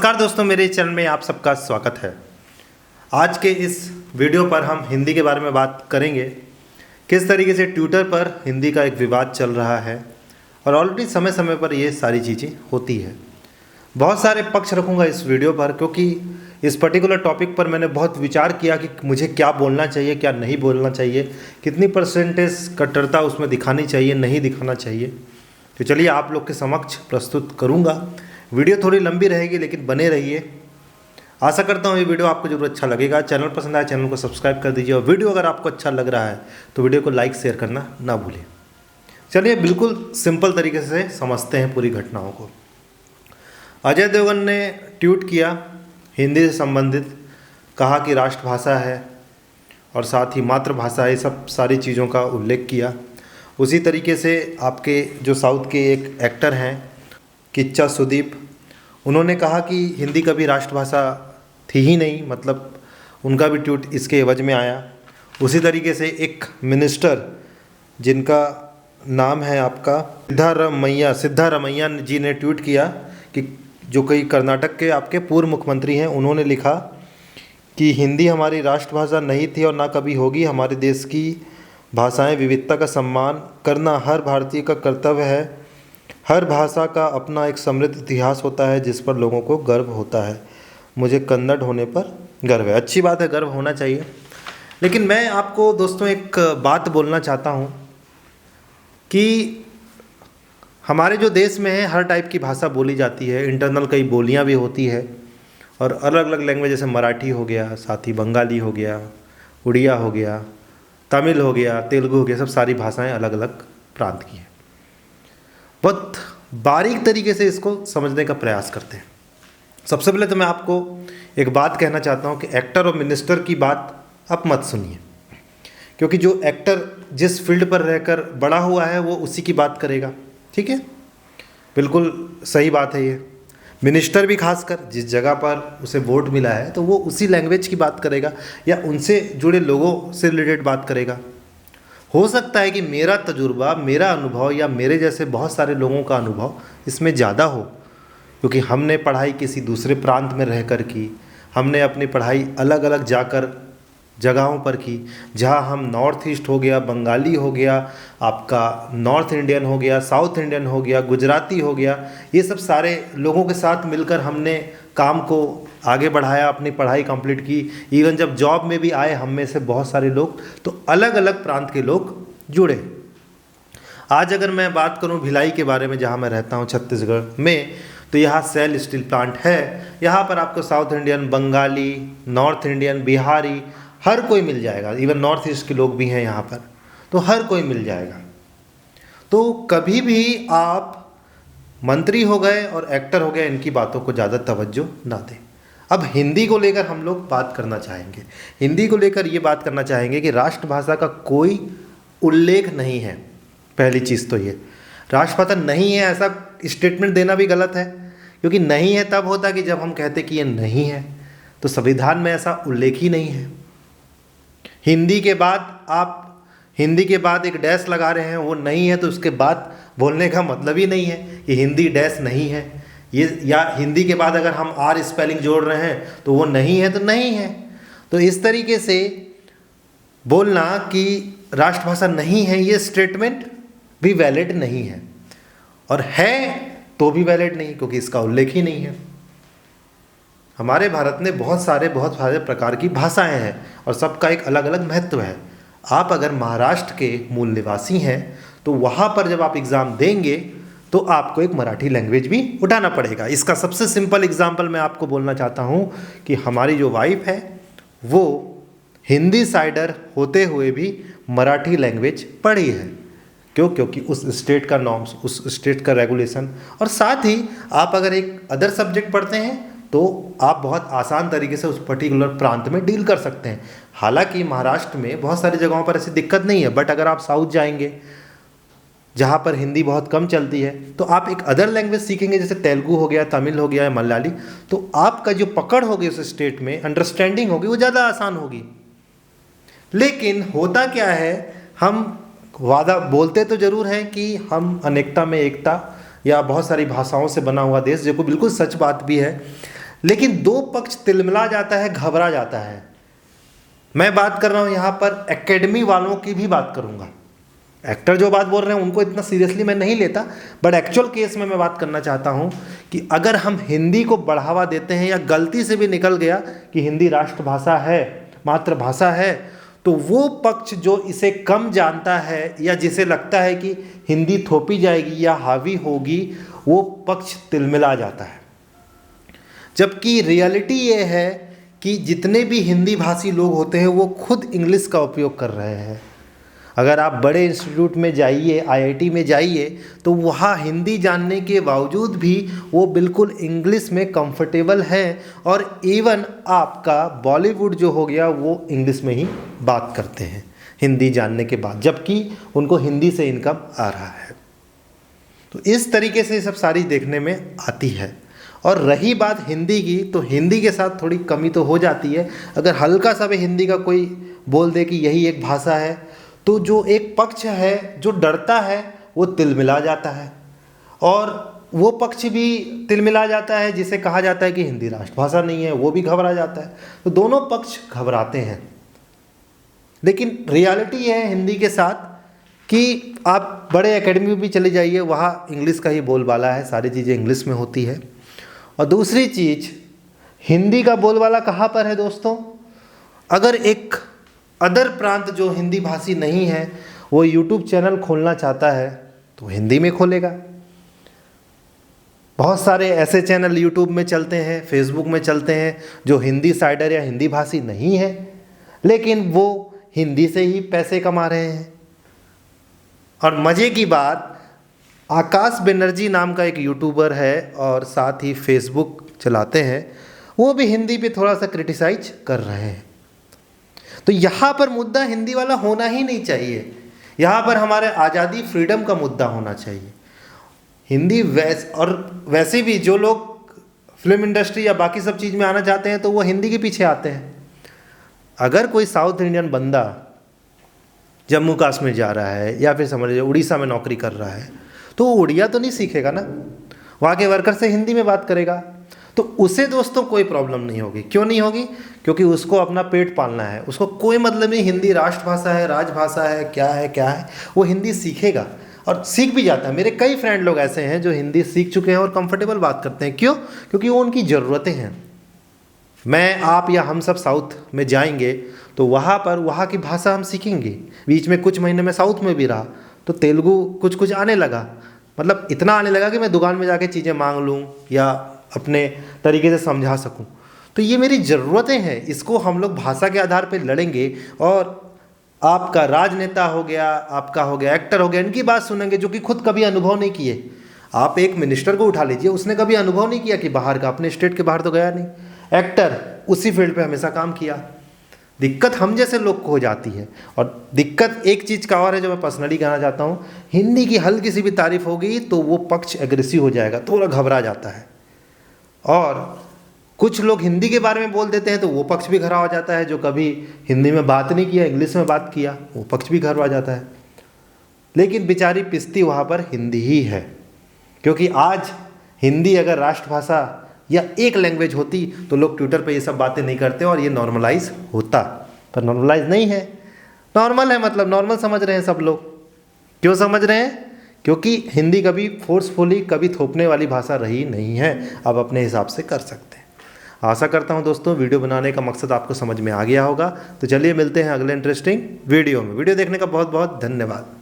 नमस्कार दोस्तों, मेरे चैनल में आप सबका स्वागत है। आज के इस वीडियो पर हम हिंदी के बारे में बात करेंगे। किस तरीके से ट्विटर पर हिंदी का एक विवाद चल रहा है और ऑलरेडी समय समय पर ये सारी चीज़ें होती है। बहुत सारे पक्ष रखूँगा इस वीडियो पर, क्योंकि इस पर्टिकुलर टॉपिक पर मैंने बहुत विचार किया कि मुझे क्या बोलना चाहिए, क्या नहीं बोलना चाहिए, कितनी परसेंटेज कट्टरता उसमें दिखानी चाहिए, नहीं दिखाना चाहिए। तो चलिए आप लोग के समक्ष प्रस्तुत करूँगा। वीडियो थोड़ी लंबी रहेगी लेकिन बने रहिए। आशा करता हूँ ये वीडियो आपको जरूर अच्छा लगेगा। चैनल पसंद आए चैनल को सब्सक्राइब कर दीजिए और वीडियो अगर आपको अच्छा लग रहा है तो वीडियो को लाइक शेयर करना ना भूलें। चलिए बिल्कुल सिंपल तरीके से समझते हैं पूरी घटनाओं को। अजय देवगन ने ट्वीट किया हिंदी से संबंधित, कहा कि राष्ट्रभाषा है और साथ ही मातृभाषा है, सब सारी चीज़ों का उल्लेख किया। उसी तरीके से आपके जो साउथ के एक एक्टर हैं किच्चा सुदीप, उन्होंने कहा कि हिंदी कभी राष्ट्रभाषा थी ही नहीं, मतलब उनका भी ट्वीट इसके एवज में आया। उसी तरीके से एक मिनिस्टर जिनका नाम है आपका सिद्धारमैया जी ने ट्वीट किया कि जो कई कर्नाटक के आपके पूर्व मुख्यमंत्री हैं, उन्होंने लिखा कि हिंदी हमारी राष्ट्रभाषा नहीं थी और ना कभी होगी। हमारे देश की भाषाएं विविधता का सम्मान करना हर भारतीय का कर्तव्य है। हर भाषा का अपना एक समृद्ध इतिहास होता है जिस पर लोगों को गर्व होता है। मुझे कन्नड़ होने पर गर्व है। अच्छी बात है, गर्व होना चाहिए। लेकिन मैं आपको दोस्तों एक बात बोलना चाहता हूँ कि हमारे जो देश में है हर टाइप की भाषा बोली जाती है। इंटरनल कई बोलियाँ भी होती है और अलग अलग लैंग्वेज, जैसे मराठी हो गया, साथ ही बंगाली हो गया, उड़िया हो गया, तमिल हो गया, तेलुगु हो गया, सब सारी भाषाएं अलग अलग प्रांत की हैं। बहुत बारीक तरीके से इसको समझने का प्रयास करते हैं। सबसे पहले तो मैं आपको एक बात कहना चाहता हूँ कि एक्टर और मिनिस्टर की बात आप मत सुनिए, क्योंकि जो एक्टर जिस फील्ड पर रहकर बड़ा हुआ है वो उसी की बात करेगा। ठीक है, बिल्कुल सही बात है ये। मिनिस्टर भी खासकर जिस जगह पर उसे वोट मिला है तो वो उसी लैंग्वेज की बात करेगा या उनसे जुड़े लोगों से रिलेटेड बात करेगा। हो सकता है कि मेरा तजुर्बा, मेरा अनुभव या मेरे जैसे बहुत सारे लोगों का अनुभव इसमें ज़्यादा हो, क्योंकि हमने पढ़ाई किसी दूसरे प्रांत में रहकर की, हमने अपनी पढ़ाई अलग अलग जाकर जगहों पर की, जहां हम नॉर्थ ईस्ट हो गया, बंगाली हो गया, आपका नॉर्थ इंडियन हो गया, साउथ इंडियन हो गया, गुजराती हो गया, ये सब सारे लोगों के साथ मिलकर हमने काम को आगे बढ़ाया, अपनी पढ़ाई कंप्लीट की। इवन जब जॉब में भी आए हम में से बहुत सारे लोग तो अलग अलग प्रांत के लोग जुड़े। आज अगर मैं बात करूं भिलाई के बारे में, जहां मैं रहता हूं छत्तीसगढ़ में, तो यहाँ सेल स्टील प्लांट है। यहाँ पर आपको south Indian, Bengali, north Indian, Bihari हर कोई मिल जाएगा। इवन नॉर्थ ईस्ट के लोग भी हैं यहाँ पर, तो हर कोई मिल जाएगा। तो कभी भी आप मंत्री हो गए और एक्टर हो गए, इनकी बातों को ज़्यादा तवज्जो ना दें। अब हिंदी को लेकर हम लोग बात करना चाहेंगे। हिंदी को लेकर ये बात करना चाहेंगे कि राष्ट्रभाषा का कोई उल्लेख नहीं है। पहली चीज़ तो ये, राष्ट्रभाषा नहीं है ऐसा स्टेटमेंट देना भी गलत है, क्योंकि नहीं है तब होता कि जब हम कहते कि ये नहीं है। तो संविधान में ऐसा उल्लेख ही नहीं है। हिंदी के बाद आप हिंदी के बाद एक डैश लगा रहे हैं, वो नहीं है, तो उसके बाद बोलने का मतलब ही नहीं है कि हिंदी डैश नहीं है ये, या हिंदी के बाद अगर हम आर स्पेलिंग जोड़ रहे हैं तो वो नहीं है तो नहीं है। तो इस तरीके से बोलना कि राष्ट्रभाषा नहीं है, ये स्टेटमेंट भी वैलिड नहीं है, और है तो भी वैलिड नहीं, क्योंकि इसका उल्लेख ही नहीं है। हमारे भारत में बहुत सारे प्रकार की भाषाएं हैं और सबका एक अलग अलग महत्व है। आप अगर महाराष्ट्र के मूल निवासी हैं तो वहाँ पर जब आप एग्ज़ाम देंगे तो आपको एक मराठी लैंग्वेज भी उठाना पड़ेगा। इसका सबसे सिंपल एग्जांपल मैं आपको बोलना चाहता हूँ कि हमारी जो वाइफ है वो हिंदी साइडर होते हुए भी मराठी लैंग्वेज पढ़ी है। क्यों? क्योंकि उस स्टेट का नॉर्म्स, उस स्टेट का रेगुलेशन, और साथ ही आप अगर एक अदर सब्जेक्ट पढ़ते हैं तो आप बहुत आसान तरीके से उस पर्टिकुलर प्रांत में डील कर सकते हैं। हालांकि महाराष्ट्र में बहुत सारी जगहों पर ऐसी दिक्कत नहीं है, बट अगर आप साउथ जाएंगे जहाँ पर हिंदी बहुत कम चलती है तो आप एक अदर लैंग्वेज सीखेंगे, जैसे तेलुगु हो गया, तमिल हो गया या मलयाली, तो आपका जो पकड़ होगी उस स्टेट में, अंडरस्टैंडिंग होगी, वो ज़्यादा आसान होगी। लेकिन होता क्या है, हम वादा बोलते तो ज़रूर हैं कि हम अनेकता में एकता, या बहुत सारी भाषाओं से बना हुआ देश, जो को बिल्कुल सच बात भी है, लेकिन दो पक्ष तिलमिला जाता है, घबरा जाता है। मैं बात कर रहा हूँ यहाँ पर एकेडमी वालों की भी बात करूँगा। एक्टर जो बात बोल रहे हैं उनको इतना सीरियसली मैं नहीं लेता, बट एक्चुअल केस में मैं बात करना चाहता हूँ कि अगर हम हिंदी को बढ़ावा देते हैं या गलती से भी निकल गया कि हिंदी राष्ट्रभाषा है, मातृभाषा है, तो वो पक्ष जो इसे कम जानता है या जिसे लगता है कि हिंदी थोपी जाएगी या हावी होगी, वो पक्ष तिलमिला जाता है। जबकि रियलिटी ये है कि जितने भी हिंदी भाषी लोग होते हैं वो खुद इंग्लिश का उपयोग कर रहे हैं। अगर आप बड़े इंस्टीट्यूट में जाइए, आईआईटी में जाइए, तो वहाँ हिंदी जानने के बावजूद भी वो बिल्कुल इंग्लिश में कंफर्टेबल हैं, और इवन आपका बॉलीवुड जो हो गया वो इंग्लिश में ही बात करते हैं हिंदी जानने के बाद, जबकि उनको हिंदी से इनकम आ रहा है। तो इस तरीके से सब सारी देखने में आती है। और रही बात हिंदी की, तो हिंदी के साथ थोड़ी कमी तो हो जाती है। अगर हल्का सा भी हिंदी का कोई बोल दे कि यही एक भाषा है, तो जो एक पक्ष है जो डरता है वो तिलमिला जाता है, और वो पक्ष भी तिलमिला जाता है जिसे कहा जाता है कि हिंदी राष्ट्रभाषा नहीं है, वो भी घबरा जाता है। तो दोनों पक्ष घबराते हैं। लेकिन रियलिटी है हिंदी के साथ कि आप बड़े एकेडमी में भी चले जाइए, वहाँ इंग्लिश का ही बोलबाला है, सारी चीज़ें इंग्लिश में होती है। और दूसरी चीज़, हिंदी का बोलबाला कहाँ पर है दोस्तों? अगर एक अदर प्रांत जो हिंदी भाषी नहीं है वो यूट्यूब चैनल खोलना चाहता है तो हिंदी में खोलेगा। बहुत सारे ऐसे चैनल यूट्यूब में चलते हैं, फेसबुक में चलते हैं, जो हिंदी साइडर या हिंदी भाषी नहीं है, लेकिन वो हिंदी से ही पैसे कमा रहे हैं। और मज़े की बात, आकाश बनर्जी नाम का एक यूट्यूबर है और साथ ही फेसबुक चलाते हैं, वो भी हिंदी पे थोड़ा सा क्रिटिसाइज कर रहे हैं। तो यहाँ पर मुद्दा हिंदी वाला होना ही नहीं चाहिए। यहाँ पर हमारे आज़ादी, फ्रीडम का मुद्दा होना चाहिए। हिंदी वैसे भी जो लोग फिल्म इंडस्ट्री या बाकी सब चीज़ में आना चाहते हैं तो वो हिंदी के पीछे आते हैं। अगर कोई साउथ इंडियन बंदा जम्मू कश्मीर जा रहा है या फिर समझ लीजिए उड़ीसा में नौकरी कर रहा है, तो वो उड़िया तो नहीं सीखेगा ना, वहाँ के वर्कर से हिंदी में बात करेगा। तो उसे दोस्तों कोई प्रॉब्लम नहीं होगी। क्यों नहीं होगी? क्योंकि उसको अपना पेट पालना है, उसको कोई मतलब नहीं हिंदी राष्ट्रभाषा है, राजभाषा है, क्या है, वो हिंदी सीखेगा और सीख भी जाता है। मेरे कई फ्रेंड लोग ऐसे हैं जो हिंदी सीख चुके हैं और कंफर्टेबल बात करते हैं। क्यों? क्योंकि वो उनकी ज़रूरतें हैं। मैं, आप या हम सब साउथ में जाएंगे तो वहाँ पर वहाँ की भाषा हम सीखेंगे। बीच में कुछ महीने में साउथ में भी रहा तो तेलुगु कुछ आने लगा, मतलब इतना आने लगा कि मैं दुकान में जाके चीज़ें मांग लूँ या अपने तरीके से समझा सकूं। तो ये मेरी ज़रूरतें हैं, इसको हम लोग भाषा के आधार पे लड़ेंगे। और आपका राजनेता हो गया, आपका हो गया एक्टर हो गया, इनकी बात सुनेंगे जो कि खुद कभी अनुभव नहीं किए। आप एक मिनिस्टर को उठा लीजिए, उसने कभी अनुभव नहीं किया कि बाहर का, अपने स्टेट के बाहर तो गया नहीं। एक्टर उसी फील्ड पे हमेशा काम किया। दिक्कत हम जैसे लोग को हो जाती है। और दिक्कत एक चीज़ का और है जो मैं पर्सनली कहना चाहता हूँ, हिंदी की हल्की सी भी तारीफ होगी तो वो पक्ष एग्रेसिव हो जाएगा, थोड़ा घबरा जाता है। और कुछ लोग हिंदी के बारे में बोल देते हैं तो वो पक्ष भी घबरा हो जाता है, जो कभी हिंदी में बात नहीं किया, इंग्लिश में बात किया, वो पक्ष भी घबरा जाता है। लेकिन बेचारी पिसती वहाँ पर हिंदी ही है, क्योंकि आज हिंदी अगर राष्ट्रभाषा या एक लैंग्वेज होती तो लोग ट्विटर पे ये सब बातें नहीं करते और ये नॉर्मलाइज होता, पर नॉर्मलाइज नहीं है। नॉर्मल है मतलब नॉर्मल समझ रहे हैं सब लोग। क्यों समझ रहे हैं? क्योंकि हिंदी कभी फोर्सफुली, कभी थोपने वाली भाषा रही नहीं है। आप अपने हिसाब से कर सकते हैं। आशा करता हूं दोस्तों वीडियो बनाने का मकसद आपको समझ में आ गया होगा। तो चलिए मिलते हैं अगले इंटरेस्टिंग वीडियो में। वीडियो देखने का बहुत बहुत धन्यवाद।